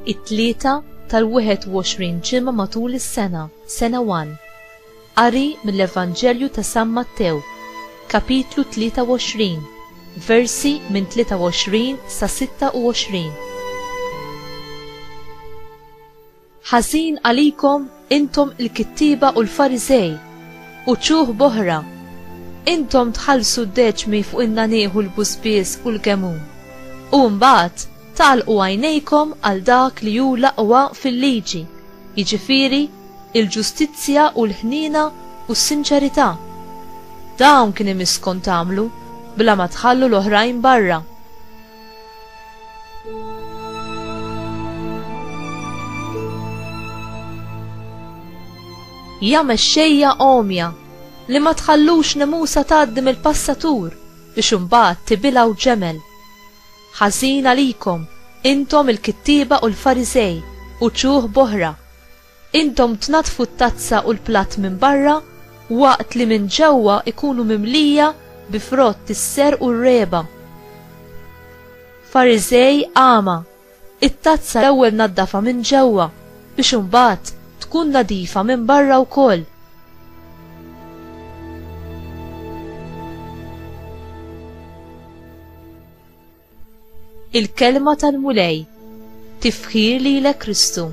it-tlieta tal-21 ġimgħa matul is-sena, sena 1. Qari mill-Evanġelju ta' San Mattew, kapitlu 23, versi minn 23 sa 26. Ħażin għalikom intom il-kittiba u l-Farizej, u ċuħ boħra, intom tħallsu d-deċmi fuq in-nanieħ u l-busbies u l-gemun, u mbagħad tagħlqu għajnejkom għal dak li hu l-aqwa fil-liġi, jiġifieri il-ġustizzja u l-ħnina u s-sinċerità. Dawn kien imiskom tagħmlu bla ma tħallu l-oħrajn barra. Ja mexxejja għomja li ma tħallux nemusa tgħaddi mill-passatur biex imbagħad tibilgħu ġemel. Ħażin għalikom, intom il-kittiba u l-Farizej, u ċuħ boħra. Intom tnatfu t-tazza u l-platt minn barra, waqt li minn ġewwa ikunu mimlija bi frott is-ser u r-reba. Farizej għama, it-tazza l-ewwel naddafa minn ġewwa biex imbagħad tkun nadifa minn barra wkoll. Il-kelma tal-mulej, tifħir lilek Kristu.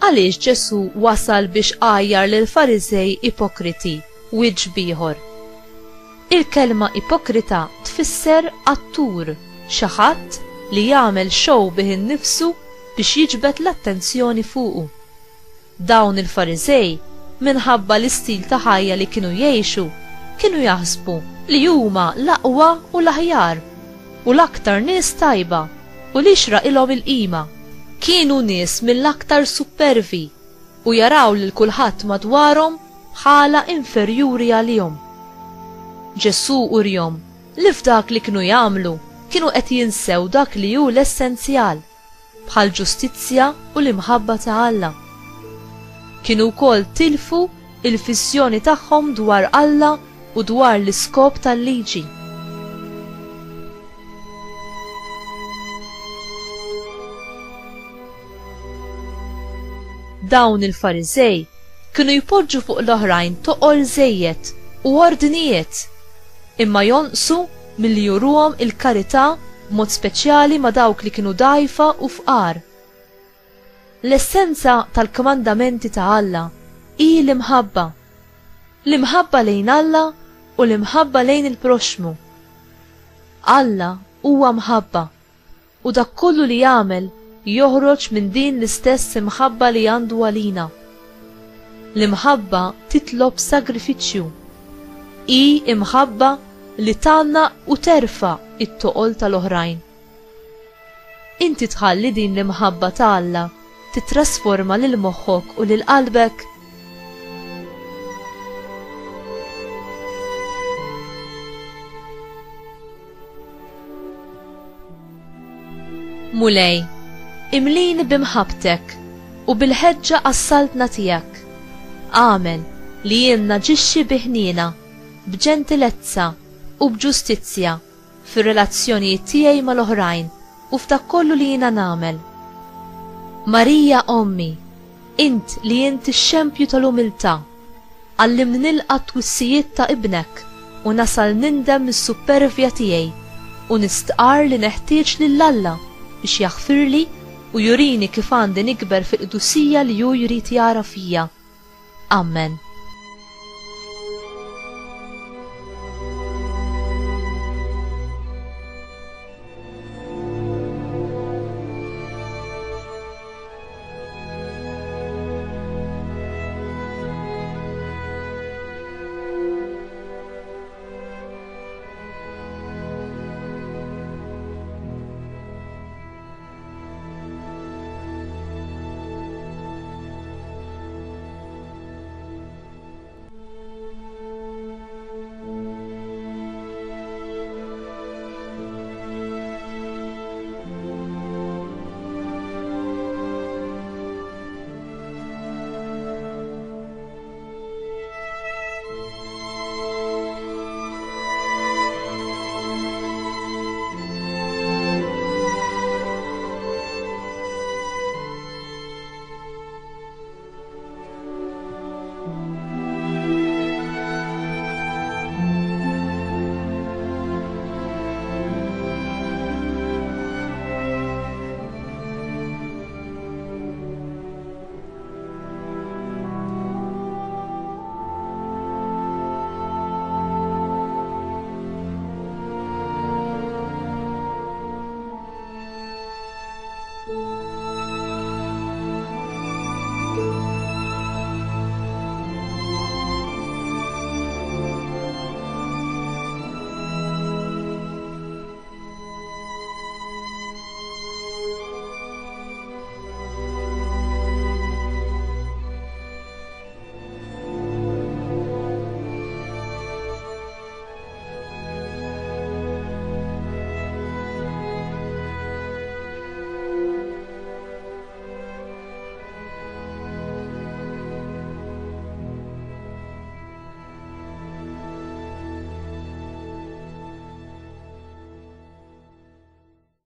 Għaliex Ġesu wasal biex għajjar lil Farizej ipokriti u ieħor? Il-kelma ipokrita tfisser attur, xi ħadd li jagħmel show bih innifsu biex jiġbed l-attenzjoni fuqu. Dawn il-Farizej minħabba l-istil ta' ħajja li kienu jgħixu, kienu jaħsbu li huma l-aqwa u l-aħjar u l-aktar nies tajba u li xraqilhom il-qima. Kienu nies mill-aktar supervi u jaraw lil kulħadd madwarhom bħala inferjuri għalihom. Ġesu urjhom li f'dak li kienu jagħmlu kienu qed jinsew dak li hu l-essenzjal bħal ġustizzja u l-imħabba ta' Alla. Kienu wkoll tilfu il-fissjoni tagħhom dwar Alla u dwar l-iskop tal-liġi. Dawn il-Farizej kienu jpoġġu fuq l-oħrajn toqol żejjed u ordnijiet, imma jonqsu milli juruhom il-karità b'mod speċjali ma' dawk li kienu dgħajfa u fqar. L-essenza tal-komandamenti ta' Alla hi l-imħabba. L-imħabba lejn Alla u l-imħabba lejn il-proxmu. Alla huwa mħabba u dak kollu li jagħmel joħroġ minn din l-istess imħabba li għandu għalina. L-imħabba titlob sagrifiċċju. Hi imħabba li tanna u terfa it-toqol tal-oħrajn. Inti tħalli din l-imħabba ta' Alla titrasforma lil moħħok u lil qalbek. Mulej, imlini bimħabtek u bil-ħeġġa għas-saltna tiegħek. Għamel li jien naġixxi biħnina, b'ġentilezza u b'ġustizzja fir-relazzjonijiet tiegħi mal-oħrajn u f'dak kollu li jiena nagħmel. Marija Ommi, int li inti x-xempju tal-umiltà, għallimni nilqa' twissijiet ta' ibnek u nasal nindem mis-supervja tiegħi u nistqar li neħtieġ lil Alla biex jaħfirli u jurini kif għandi nikber fil-qdusija li hu jrid jara fija. Amen.